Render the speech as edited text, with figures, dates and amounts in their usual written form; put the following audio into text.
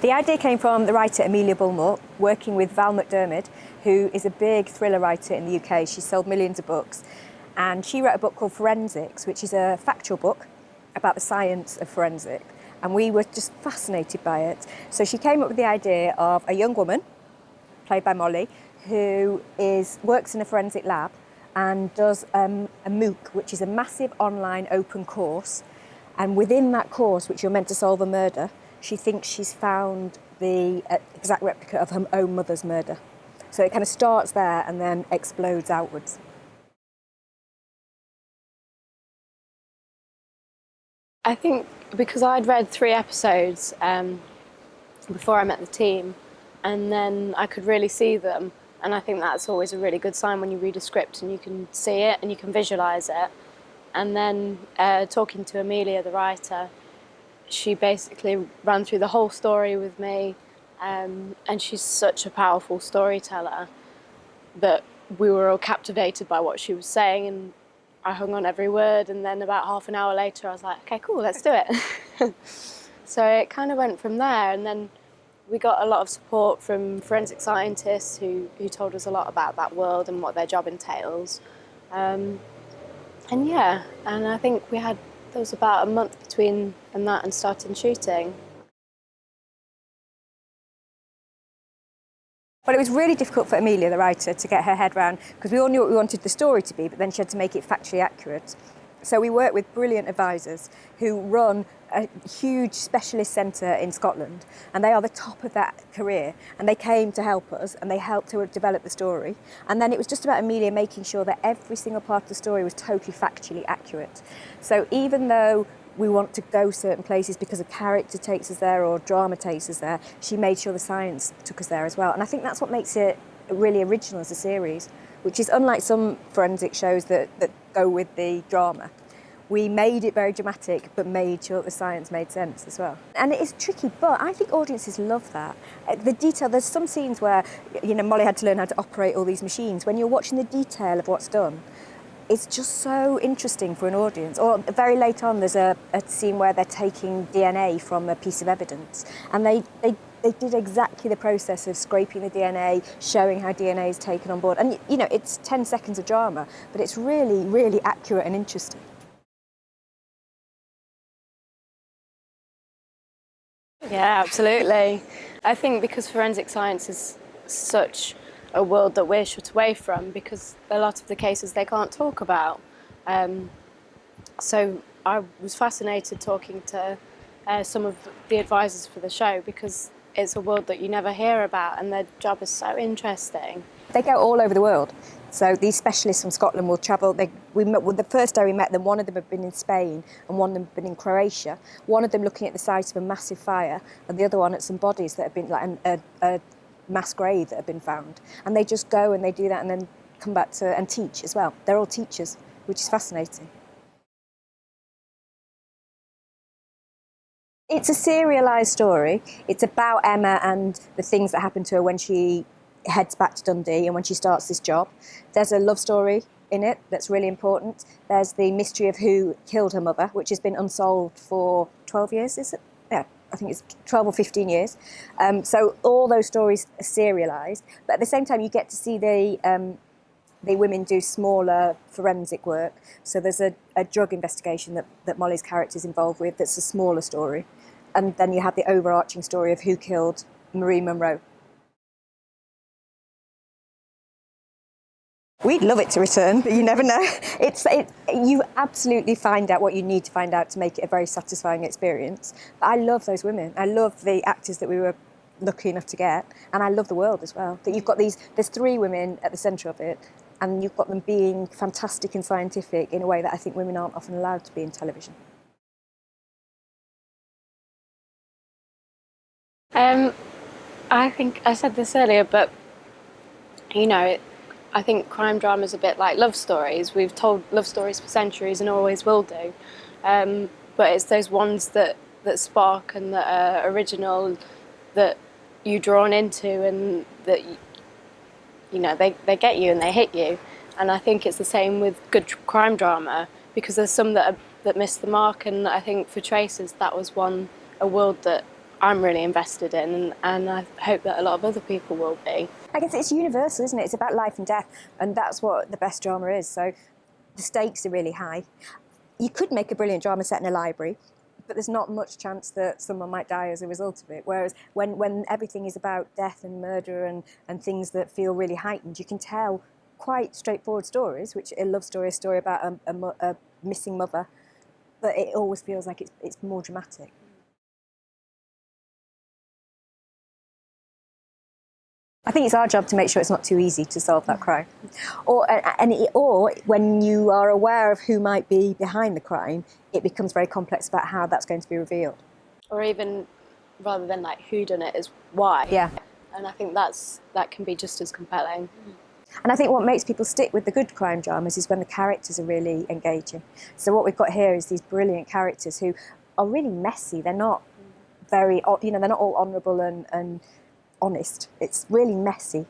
The idea came from the writer Amelia Bullmore, working with Val McDermid, who is a big thriller writer in the UK. She's sold millions of books. And she wrote a book called Forensics, which is a factual book about the science of forensic. And we were just fascinated by it. So she came up with the idea of a young woman, played by Molly, who works in a forensic lab and does a MOOC, which is a massive online open course. And within that course, which you're meant to solve a murder, she thinks she's found the exact replica of her own mother's murder. So it kind of starts there and then explodes outwards. I think because I'd read 3 episodes before I met the team, and then I could really see them, and I think that's always a really good sign when you read a script and you can see it and you can visualise it. And then talking to Amelia, the writer, she basically ran through the whole story with me, and she's such a powerful storyteller that we were all captivated by what she was saying, and I hung on every word. And then about half an hour later I was like, okay, cool, let's do it. So it kind of went from there, and then we got a lot of support from forensic scientists who told us a lot about that world and what their job entails. And yeah, and I think there was about a month between that and starting shooting. Well, it was really difficult for Amelia, the writer, to get her head around, because we all knew what we wanted the story to be, but then she had to make it factually accurate. So we worked with brilliant advisors who run a huge specialist centre in Scotland, and they are the top of that career, and they came to help us and they helped to develop the story. And then it was just about Amelia making sure that every single part of the story was totally factually accurate. So even though we want to go certain places because a character takes us there or drama takes us there, she made sure the science took us there as well. And I think that's what makes it really original as a series, which is unlike some forensic shows that go with the drama. We made it very dramatic, but made sure that the science made sense as well. And it is tricky, but I think audiences love that. The detail, there's some scenes where, Molly had to learn how to operate all these machines. When you're watching the detail of what's done, it's just so interesting for an audience. Or very late on, there's a scene where they're taking DNA from a piece of evidence, and they did exactly the process of scraping the DNA, showing how DNA is taken on board. And, it's 10 seconds of drama, but it's really, really accurate and interesting. Yeah, absolutely. I think because forensic science is such a world that we're shut away from, because a lot of the cases they can't talk about. So I was fascinated talking to some of the advisors for the show, because it's a world that you never hear about, and their job is so interesting. They go all over the world. So these specialists from Scotland will travel. The first day we met them, one of them had been in Spain and one of them had been in Croatia. One of them looking at the site of a massive fire, and the other one at some bodies that had been like a mass grave that had been found. And they just go and they do that and then come back and teach as well. They're all teachers, which is fascinating. It's a serialised story. It's about Emma and the things that happen to her when she heads back to Dundee and when she starts this job. There's a love story in it that's really important. There's the mystery of who killed her mother, which has been unsolved for 12 years, is it? Yeah, I think it's 12 or 15 years. So all those stories are serialised, but at the same time you get to see the women do smaller forensic work. So there's a drug investigation that Molly's character is involved with that's a smaller story. And then you have the overarching story of who killed Marie Munro. We'd love it to return, but you never know. You absolutely find out what you need to find out to make it a very satisfying experience. But I love those women. I love the actors that we were lucky enough to get, and I love the world as well. That you've got there's 3 women at the centre of it, and you've got them being fantastic and scientific in a way that I think women aren't often allowed to be in television. I think I said this earlier, but I think crime drama is a bit like love stories. We've told love stories for centuries and always will do, but it's those ones that spark and that are original, that you're drawn into, and that they get you and they hit you. And I think it's the same with good crime drama, because there's some that miss the mark, and I think for Traces that was a world that I'm really invested in, and I hope that a lot of other people will be. I guess it's universal, isn't it? It's about life and death, and that's what the best drama is. So the stakes are really high. You could make a brilliant drama set in a library, but there's not much chance that someone might die as a result of it. Whereas when everything is about death and murder and things that feel really heightened, you can tell quite straightforward stories, which a love story, a story about a missing mother, but it always feels like it's more dramatic. I think it's our job to make sure it's not too easy to solve that crime. Or when you are aware of who might be behind the crime, it becomes very complex about how that's going to be revealed. Or even, rather than like who done it, is why. Yeah. And I think that can be just as compelling. And I think what makes people stick with the good crime dramas is when the characters are really engaging. So what we've got here is these brilliant characters who are really messy. They're not very, they're not all honourable and honest. It's really messy,